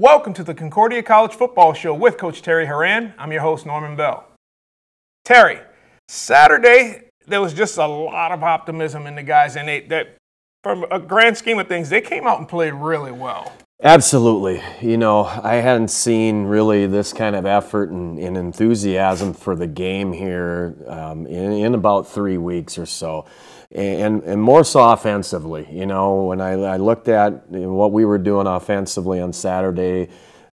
Welcome to the Concordia College Football Show with Coach Terry Horan. I'm your host, Norman Bell. Terry, Saturday, there was just a lot of optimism in the guys, and from a grand scheme of things, they came out and played really well. Absolutely. You know, I hadn't seen really this kind of effort and enthusiasm for the game here in about 3 weeks or so. And more so offensively. You know, when I looked at what we were doing offensively on Saturday,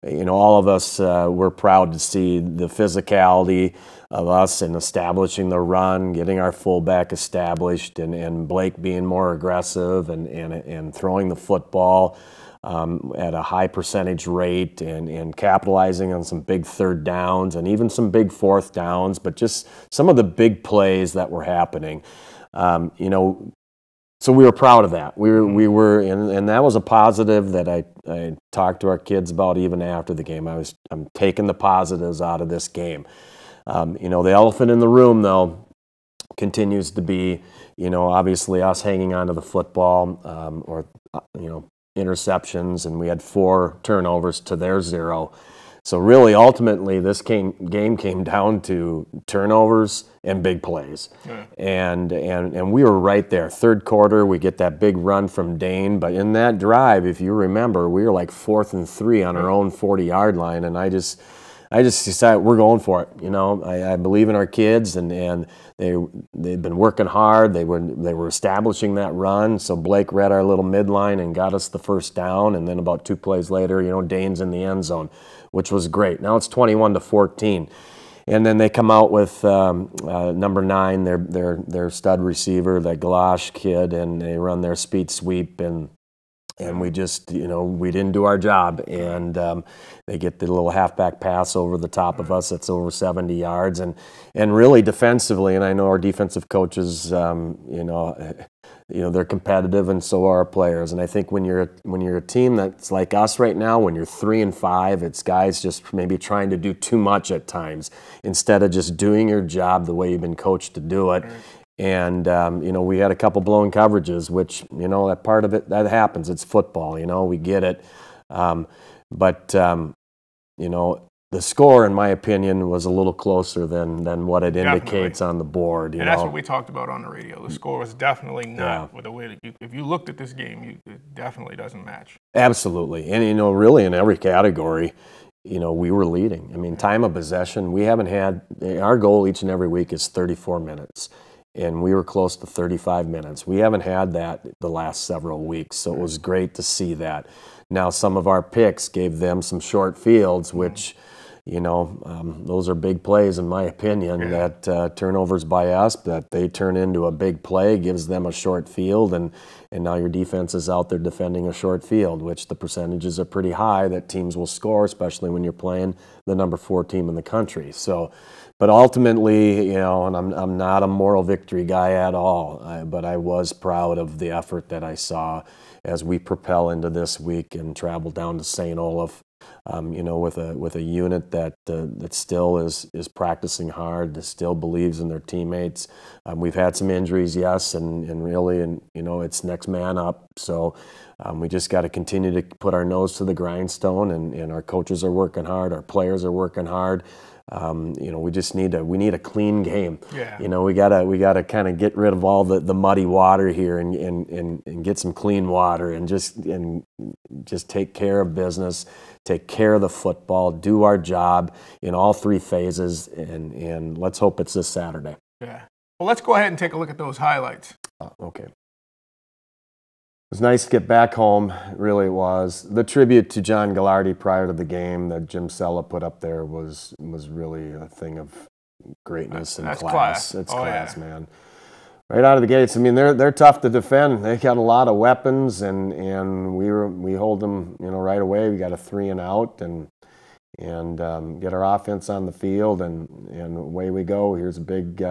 you know, all of us were proud to see the physicality of us in establishing the run, getting our fullback established, and Blake being more aggressive and throwing the football at a high percentage rate and capitalizing on some big third downs and even some big fourth downs, but just some of the big plays that were happening. You know, so we were proud of that. We were, and that was a positive that I talked to our kids about even after the game. I'm taking the positives out of this game. You know, the elephant in the room, though, continues to be, you know, obviously us hanging on to the football, or, you know, interceptions, and we had 4 turnovers to their 0. So really, ultimately, this game came down to turnovers and big plays. Yeah. And we were right there. Third quarter, we get that big run from Dane, but in that drive, if you remember, we were like 4th and 3 on our own 40-yard line, and I just decided we're going for it. You know, I believe in our kids, and they've been working hard. They were establishing that run. So Blake read our little midline and got us the first down, and then about 2 plays later, you know, Dane's in the end zone, which was great. Now it's 21-14, and then they come out with number 9, their stud receiver, that Galash kid, and they run their speed sweep, and we just, you know, we didn't do our job, and they get the little halfback pass over the top of us that's over 70 yards, and really defensively, and I know our defensive coaches, you know, they're competitive, and so are our players. And I think when you're a team that's like us right now, when you're 3-5, it's guys just maybe trying to do too much at times instead of just doing your job the way you've been coached to do it. And, you know, we had a couple blown coverages, which, you know, that part of it, that happens. It's football, you know, we get it. But you know, the score, in my opinion, was a little closer than what it indicates on the board. And that's what we talked about on the radio. The score was definitely not with the way that if you looked at this game, it definitely doesn't match. Absolutely. And, you know, really in every category, you know, we were leading. I mean, time of possession, we haven't had, our goal each and every week is 34 minutes. And we were close to 35 minutes. We haven't had that the last several weeks, so it was great to see that. Now, some of our picks gave them some short fields, which, you know, those are big plays in my opinion, that turnovers by us, that they turn into a big play, gives them a short field, and now your defense is out there defending a short field, which the percentages are pretty high that teams will score, especially when you're playing the number 4 team in the country. So, but ultimately, you know, and I'm not a moral victory guy at all, but I was proud of the effort that I saw as we propel into this week and travel down to St. Olaf, you know, with a unit that still is practicing hard, that still believes in their teammates. We've had some injuries, yes, and really, you know, it's next man up. So we just got to continue to put our nose to the grindstone, and our coaches are working hard, our players are working hard. You know, we need a clean game. You know, we gotta kind of get rid of all the muddy water here and get some clean water and just take care of business, take care of the football, do our job in all 3 phases, and let's hope it's this Saturday. Yeah. Well, let's go ahead and take a look at those highlights. Okay. It was nice to get back home, really it was. The tribute to John Gallardi prior to the game that Jim Sella put up there was really a thing of greatness and class. It's class, man. Right out of the gates, I mean, they're tough to defend. They got a lot of weapons, and we hold them, you know, right away. We got a 3 and out, and get our offense on the field, and away we go. Here's a big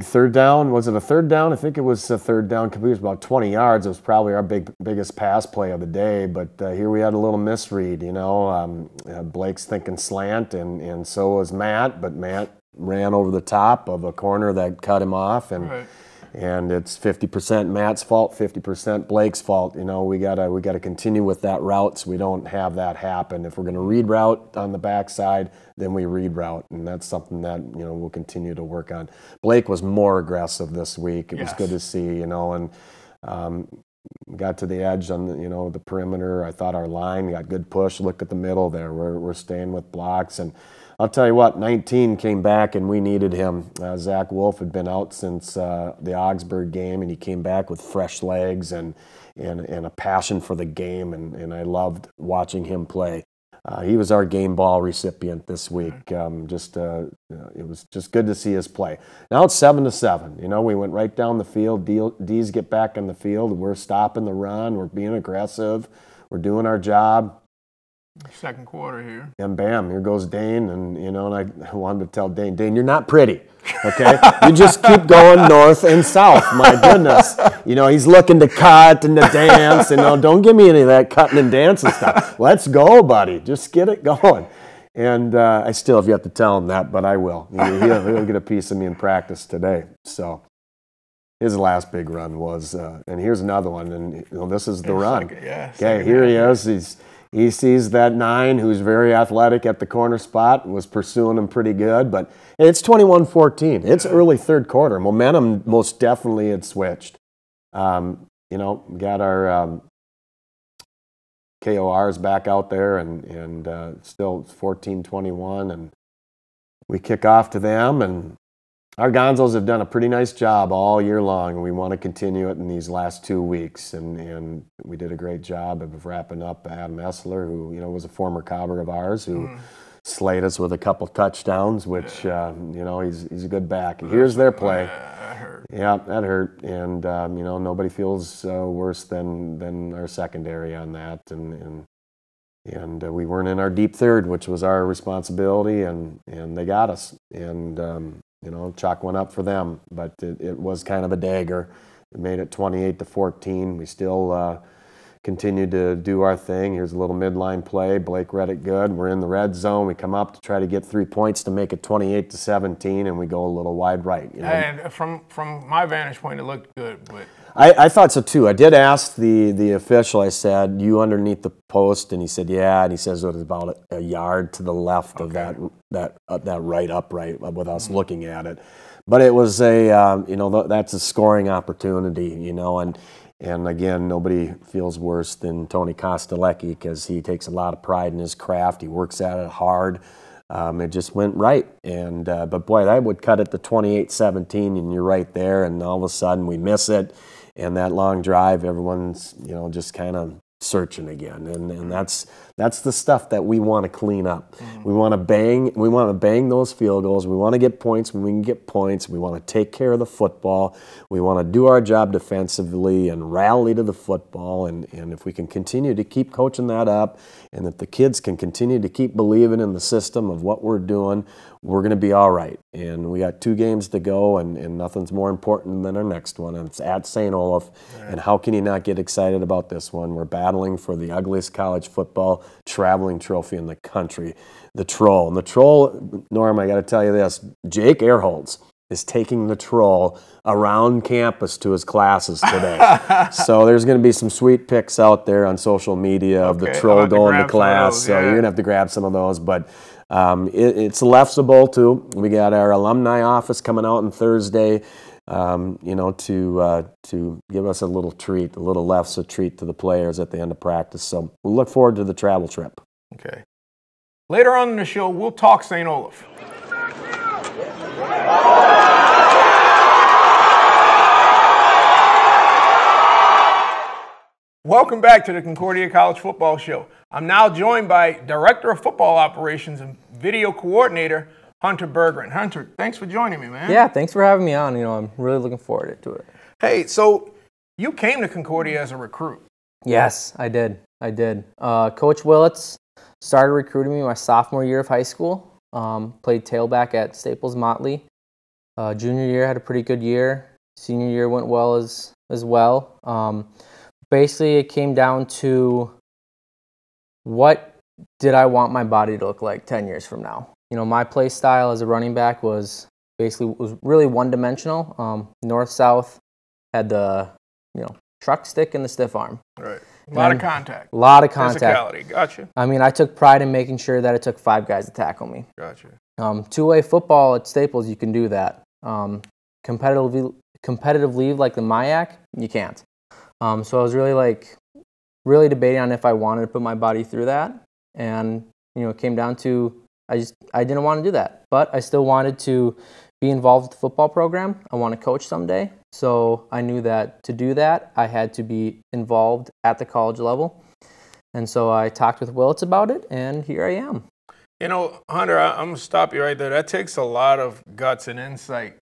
third down. Was it a third down? I think it was a third down. It was about 20 yards. It was probably our biggest pass play of the day. But here we had a little misread, you know. Blake's thinking slant, and so was Matt. But Matt ran over the top of a corner that cut him off. And And it's 50% Matt's fault, 50% Blake's fault. You know, we gotta continue with that route so we don't have that happen. If we're going to read route on the backside, then we read route, and that's something that, you know, we'll continue to work on. Blake was more aggressive this week. It was good to see, you know, and got to the edge on the, you know, the perimeter. I thought our line got good push. Look at the middle there. We're staying with blocks, and I'll tell you what, 19 came back and we needed him. Zach Wolf had been out since the Augsburg game, and he came back with fresh legs and a passion for the game, and I loved watching him play. He was our game ball recipient this week. It was just good to see his play. Now it's 7-7. You know, we went right down the field. D's get back on the field. We're stopping the run. We're being aggressive. We're doing our job. Second quarter here. And bam, here goes Dane. And, you know, and I wanted to tell Dane, you're not pretty, okay? You just keep going north and south. My goodness. You know, he's looking to cut and to dance. And don't give me any of that cutting and dancing stuff. Let's go, buddy. Just get it going. And I still have yet to tell him that, but I will. He'll get a piece of me in practice today. So his last big run was, and here's another one. And, you know, this is the run. Okay, here he is. He sees that 9 who's very athletic at the corner spot, was pursuing him pretty good, but it's 21-14. It's early third quarter. Momentum most definitely had switched. You know, we got our KORs back out there, and still 14-21, and we kick off to them, and our Gonzos have done a pretty nice job all year long, and we want to continue it in these last 2 weeks. And we did a great job of wrapping up Adam Essler, who, you know, was a former Cobber of ours, who slayed us with a couple touchdowns, which, you know, he's a good back. And here's their play. That hurt. Yeah, that hurt. And, you know, nobody feels worse than our secondary on that. And we weren't in our deep third, which was our responsibility, and they got us. And, you know, chalk went up for them, but it was kind of a dagger. It made it 28-14. We still continued to do our thing. Here's a little midline play. Blake read it good. We're in the red zone. We come up to try to get 3 points to make it 28-17, and we go a little wide right. You know? And from my vantage point, it looked good, but I thought so too. I did ask the official. I said, "You underneath the post?" And he said, "Yeah." And he says it was about a yard to the left of that right upright with us looking at it. But it was you know, that's a scoring opportunity, you know, and again, nobody feels worse than Tony Kostelecki, because he takes a lot of pride in his craft. He works at it hard. It just went right, and but boy, that would cut it to 28-17, and you're right there, and all of a sudden we miss it. And that long drive, everyone's, you know, just kind of searching again, and that's the stuff that we want to clean up. We want to bang those field goals. We want to get points when we can get points. We want to take care of the football. We want to do our job defensively and rally to the football. And if we can continue to keep coaching that up, and if the kids can continue to keep believing in the system of what we're doing, we're going to be all right. And we got 2 games to go, and nothing's more important than our next one. And it's at St. Olaf. Right. And how can you not get excited about this one? We're battling for the ugliest college football traveling trophy in the country, the Troll. And the Troll, Norm, I got to tell you this, Jake Airholtz is taking the Troll around campus to his classes today. So there's going to be some sweet pics out there on social media of the Troll going to class. So you're going to have to grab some of those. But it's Lefse Bowl too. We got our alumni office coming out on Thursday, you know, to give us a little treat, a little Lefse treat to the players at the end of practice. So we look forward to the travel trip. Okay. Later on in the show, we'll talk St. Olaf. Welcome back to the Concordia College Football Show. I'm now joined by Director of Football Operations and Video Coordinator, Hunter Berggren. Hunter, thanks for joining me, man. Yeah, thanks for having me on. You know, I'm really looking forward to it. Hey, so you came to Concordia as a recruit. Yes, I did. Coach Willits started recruiting me my sophomore year of high school. Played tailback at Staples Motley. Junior year had a pretty good year. Senior year went well as well. Basically, it came down to what did I want my body to look like 10 years from now. You know, my play style as a running back was basically was really one-dimensional. North-south, had the truck stick and the stiff arm. Right. A lot of contact. A lot of contact. Physicality. Gotcha. I mean, I took pride in making sure that it took 5 guys to tackle me. Gotcha. Two-way football at Staples, you can do that. Competitive leave like the MIAC, you can't. So I was really debating on if I wanted to put my body through that, and it came down to I didn't want to do that, but I still wanted to be involved with the football program. I want to coach someday, so I knew that to do that, I had to be involved at the college level, and so I talked with Willits about it, and here I am. Hunter, I'm going to stop you right there. That takes a lot of guts and insight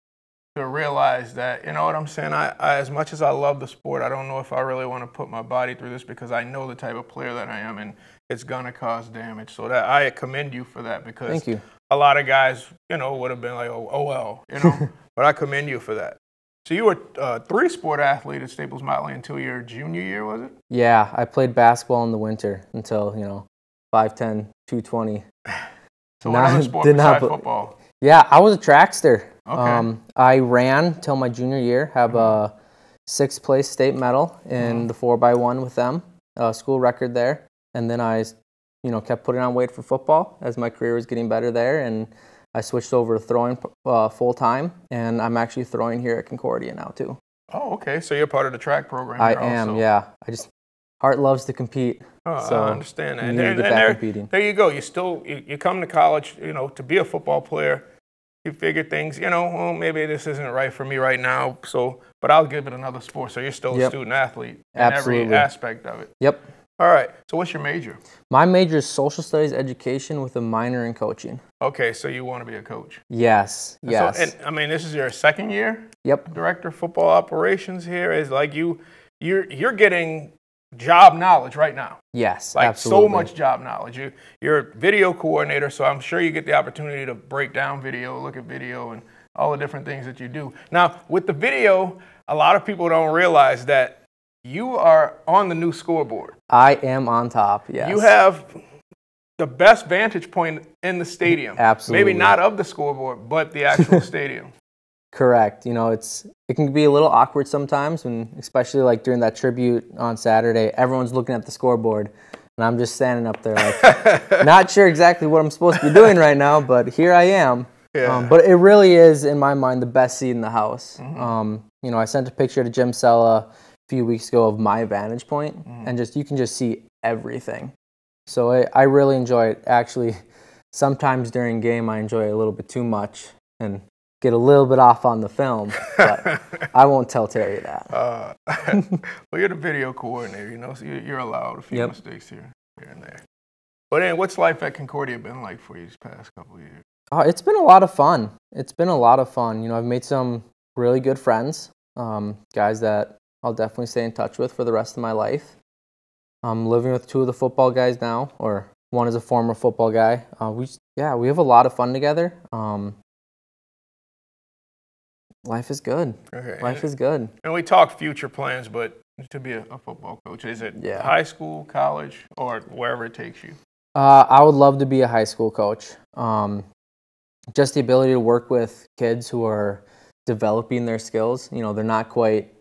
to realize that, you know what I'm saying, I as much as I love the sport, I don't know if I really want to put my body through this because I know the type of player that I am, and it's going to cause damage. So that I commend you for that, because Thank you. A lot of guys, would have been like, oh well, but I commend you for that. So you were a 3-sport athlete at Staples Motley until your junior year, was it? Yeah, I played basketball in the winter until, 5'10", 220. So what other sport besides football? Yeah, I was a trackster. Okay. I ran till my junior year, have a 6th place state medal in the 4x1 with them, school record there. And then I, kept putting on weight for football as my career was getting better there. And I switched over to throwing full time. And I'm actually throwing here at Concordia now too. Oh, okay. So you're part of the track program. I am, also. Yeah. Heart loves to compete. So I understand that. And there you go. You come to college, to be a football player. You figure things, well, maybe this isn't right for me right now, but I'll give it another sport. So you're still a student athlete in every aspect of it. Yep. All right. So what's your major? My major is social studies education with a minor in coaching. Okay, so you want to be a coach? Yes. Yes. So, and this is your 2nd year? Yep. Director of football operations here. Is like you're getting job knowledge right now. Yes, like absolutely. So much job knowledge. You're a video coordinator, so I'm sure you get the opportunity to break down video, look at video, and all the different things that you do. Now, with the video, a lot of people don't realize that you are on the new scoreboard. I am on top, yes. You have the best vantage point in the stadium. Absolutely. Maybe not of the scoreboard, but the actual stadium. Correct. It can be a little awkward sometimes, especially like during that tribute on Saturday, everyone's looking at the scoreboard, and I'm just standing up there like, not sure exactly what I'm supposed to be doing right now, but here I am. Yeah. But it really is, in my mind, the best seat in the house. Mm-hmm. I sent a picture to Jim Sella a few weeks ago of my vantage point, and you can just see everything. So I really enjoy it. Actually, sometimes during game, I enjoy it a little bit too much and get a little bit off on the film, but I won't tell Terry that. Well, you're the video coordinator, so you're allowed a few mistakes here and there. But then, what's life at Concordia been like for you these past couple of years? It's been a lot of fun. I've made some really good friends, guys that I'll definitely stay in touch with for the rest of my life. I'm living with 2 of the football guys now, or one is a former football guy. We have a lot of fun together. Life is good. Okay. Life is good. And we talk future plans, but to be a football coach, is it high school, college, or wherever it takes you? I would love to be a high school coach. Just the ability to work with kids who are developing their skills. They're not quite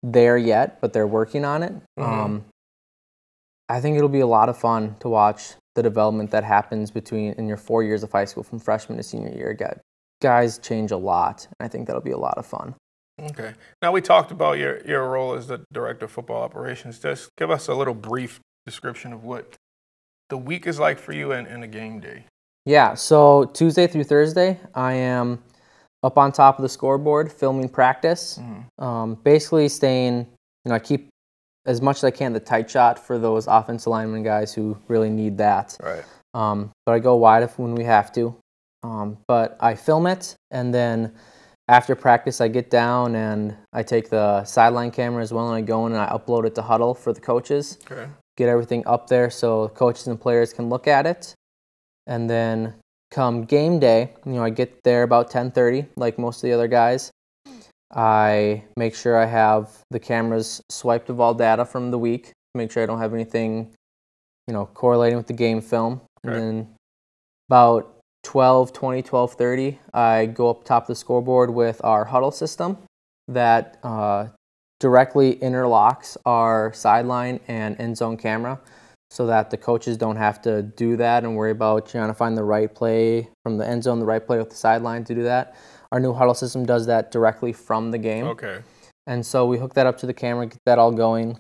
there yet, but they're working on it. Mm-hmm. I think it'll be a lot of fun to watch the development that happens in your 4 years of high school, from freshman to senior year. Guys change a lot, and I think that'll be a lot of fun. Okay. Now, we talked about your role as the director of football operations. Just give us a little brief description of what the week is like for you and a game day. Yeah, so Tuesday through Thursday, I am up on top of the scoreboard filming practice. Mm-hmm. Basically staying, I keep as much as I can the tight shot for those offensive lineman guys who really need that. Right. But I go wide when we have to. But I film it, and then after practice I get down and I take the sideline camera as well, and I go in and I upload it to Huddle for the coaches. Okay. Get everything up there so coaches and players can look at it. And then come game day, I get there about 10:30, like most of the other guys. I make sure I have the cameras swiped of all data from the week, make sure I don't have anything, correlating with the game film. Okay. And then about 12:20, 12:30, I go up top of the scoreboard with our huddle system that directly interlocks our sideline and end zone camera so that the coaches don't have to do that and worry about trying to find the right play from the end zone, the right play with the sideline to do that. Our new huddle system does that directly from the game. Okay. And so we hook that up to the camera, get that all going.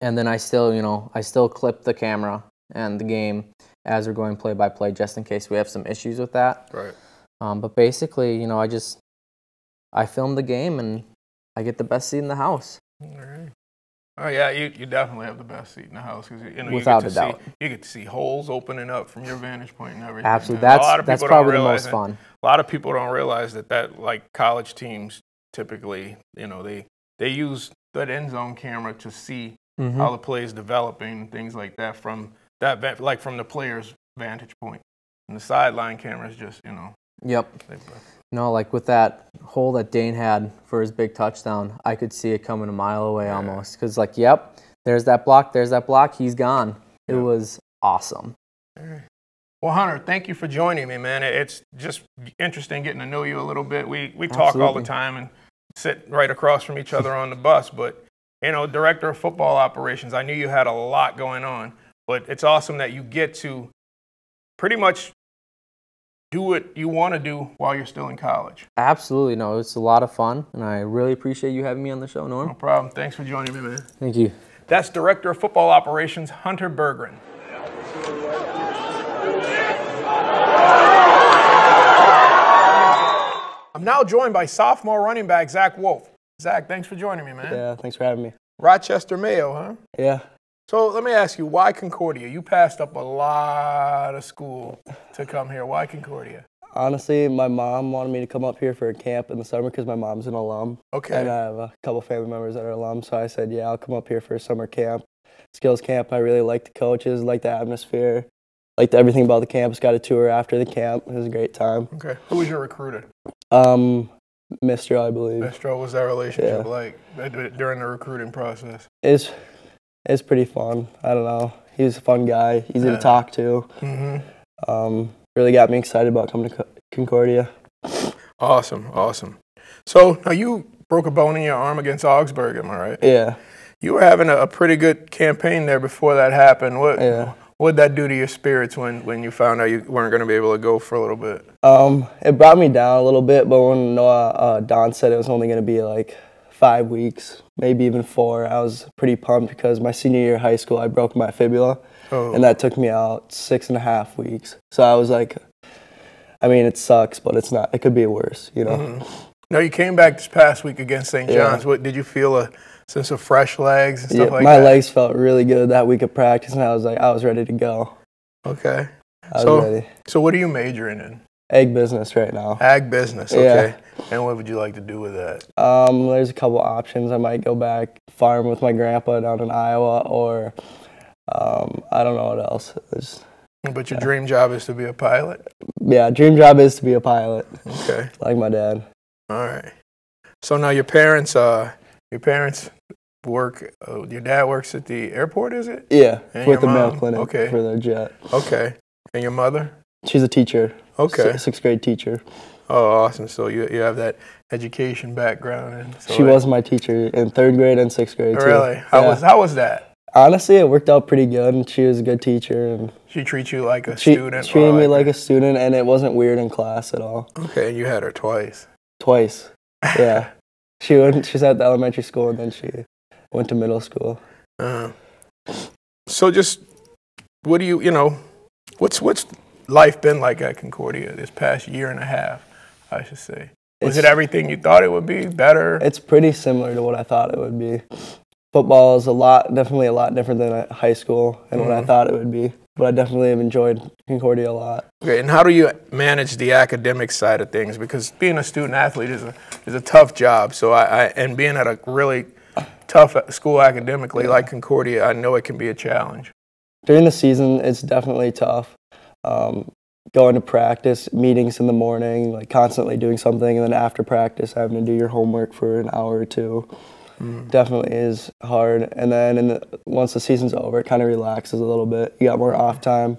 And then I still clip the camera and the game as we're going play by play, just in case we have some issues with that. Right. But basically, I film the game and I get the best seat in the house. All right. Oh yeah, you definitely have the best seat in the house because Without a doubt. You get to see holes opening up from your vantage point and everything. Absolutely, And that's probably the most fun. A lot of people don't realize that like college teams typically, they use that end zone camera to see how the play is developing and things like that from from the player's vantage point. And the sideline camera is just, Yep. No, like with that hole that Dane had for his big touchdown, I could see it coming a mile away almost. Because, there's that block, he's gone. It was awesome. Well, Hunter, thank you for joining me, man. It's just interesting getting to know you a little bit. We talk all the time and sit right across from each other on the bus, but, director of football operations, I knew you had a lot going on, but it's awesome that you get to pretty much do what you want to do while you're still in college. Absolutely. No, it's a lot of fun, and I really appreciate you having me on the show, Norm. No problem. Thanks for joining me, man. Thank you. That's Director of Football Operations, Hunter Berggren. I'm now joined by sophomore running back Zach Wolf. Zach, thanks for joining me, man. Yeah, thanks for having me. Rochester, Mayo, huh? Yeah. So let me ask you, why Concordia? You passed up a lot of school to come here. Why Concordia? Honestly, my mom wanted me to come up here for a camp in the summer because my mom's an alum. Okay. And I have a couple family members that are alums, so I said, yeah, I'll come up here for a summer camp. Skills camp, I really liked the coaches, liked the atmosphere, liked everything about the campus. Got a tour after the camp. It was a great time. Okay. Who was your recruiter? Mr. I believe. Mr. What was that relationship like during the recruiting process? It's pretty fun. I don't know. He was a fun guy, easy to talk to. Really got me excited about coming to Concordia. Awesome. So now you broke a bone in your arm against Augsburg, am I right? Yeah. You were having a pretty good campaign there before that happened. What did that do to your spirits when you found out you weren't going to be able to go for a little bit? It brought me down a little bit, but when Don said it was only going to be like 5 weeks, maybe even 4, I was pretty pumped because my senior year of high school, I broke my fibula, and that took me out 6.5 weeks. So I was like, I mean, it sucks, but it's not. It could be worse, Now, you came back this past week against St. John's. What did you feel, a sense of fresh legs and stuff like that? My legs felt really good that week of practice, and I was ready to go. Okay. I was ready. So what are you majoring in? Ag business right now. Ag business, okay. Yeah. And what would you like to do with that? There's a couple options. I might go back farm with my grandpa down in Iowa, or I don't know what else. But your dream job is to be a pilot? Yeah, dream job is to be a pilot. Okay. Like my dad. All right. So now your parents work. Your dad works at the airport, is it? Yeah, and with the Mayo Clinic for their jet. Okay. And your mother? She's a teacher. Okay. 6th grade teacher. Oh, awesome. So you have that education background. And so she was my teacher in 3rd grade and 6th grade, too. Really? How was that? Honestly, it worked out pretty good, and she was a good teacher. And she treats you like a student? She treated me like a student, and it wasn't weird in class at all. Okay, and you had her twice? Twice, yeah. She's at the elementary school, and then she went to middle school. So just, what do what's life been like at Concordia this past year and a half, I should say? Was it everything you thought it would be, better? It's pretty similar to what I thought it would be. Football is definitely a lot different than at high school and what I thought it would be. But I definitely have enjoyed Concordia a lot. Okay, and how do you manage the academic side of things? Because being a student athlete is a tough job. So and being at a really tough school academically like Concordia, I know it can be a challenge. During the season, it's definitely tough. Going to practice, meetings in the morning, like constantly doing something, and then after practice, having to do your homework for an hour or two. Definitely is hard. And then once the season's over, it kind of relaxes a little bit. You got more off time.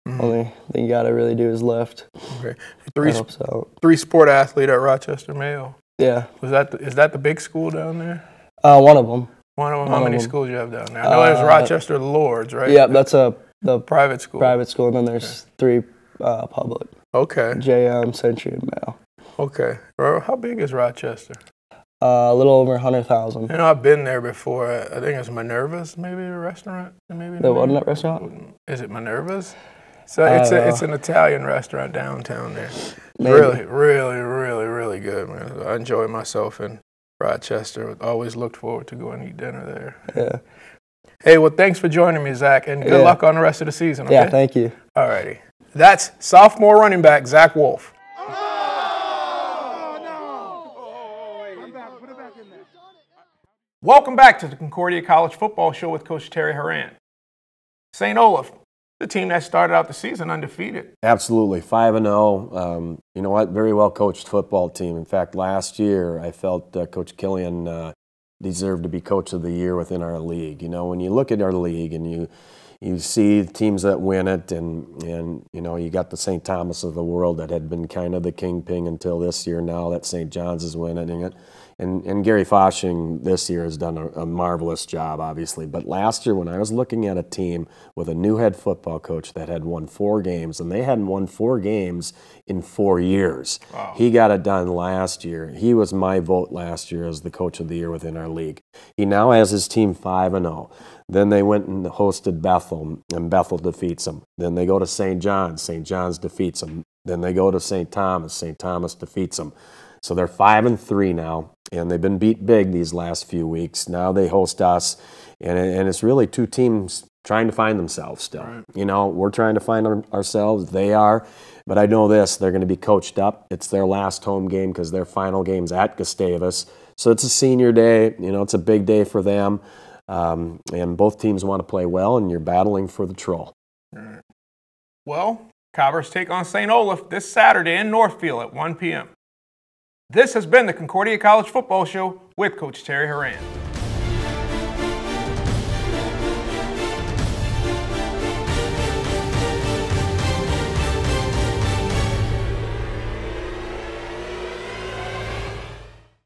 Only thing you got to really do is lift. Okay. That helps out. Three-sport athlete at Rochester Mayo. Yeah. Is that the big school down there? One of them. One of them. How many schools you have down there? I know there's Rochester Lords, right? Yeah, that's the private school. Private school, and then there's 3 public. Okay. JM, Century, and Mayo. Okay. How big is Rochester? A little over 100,000. You know, I've been there before. I think it's Minerva's, maybe a restaurant. Maybe The what in that restaurant? Is it Minerva's? So it's an Italian restaurant downtown there. Maybe. Really good, man. I enjoy myself in Rochester. Always looked forward to going to eat dinner there. Yeah. Hey, well, thanks for joining me, Zach, and good luck on the rest of the season. Okay? Yeah, thank you. All righty. That's sophomore running back Zach Wolf. Welcome back to the Concordia College Football Show with Coach Terry Horan. St. Olaf, the team that started out the season undefeated. Absolutely, 5-0. You know what? Very well coached football team. In fact, last year I felt Coach Killian deserved to be Coach of the Year within our league. You know, when you look at our league and you see teams that win it, and you know, you got the St. Thomas of the world that had been kind of the kingpin until this year. Now that St. John's is winning it. And Gary Foshing this year has done a marvelous job, obviously. But last year, when I was looking at a team with a new head football coach that had won 4 games, and they hadn't won 4 games in 4 years. Wow. He got it done last year. He was my vote last year as the Coach of the Year within our league. He now has his team 5-0. Then they went and hosted Bethel, and Bethel defeats them. Then they go to St. John's. St. John's defeats them. Then they go to St. Thomas. St. Thomas defeats them. So they're 5-3 now, and they've been beat big these last few weeks. Now they host us, and it's really 2 teams trying to find themselves still. Right. You know, we're trying to find ourselves. They are. But I know this, they're going to be coached up. It's their last home game because their final game's at Gustavus. So it's a senior day. You know, it's a big day for them. And both teams want to play well, and you're battling for the troll. Right. Well, Cobbers take on St. Olaf this Saturday in Northfield at 1 p.m. This has been the Concordia College Football Show with Coach Terry Horan.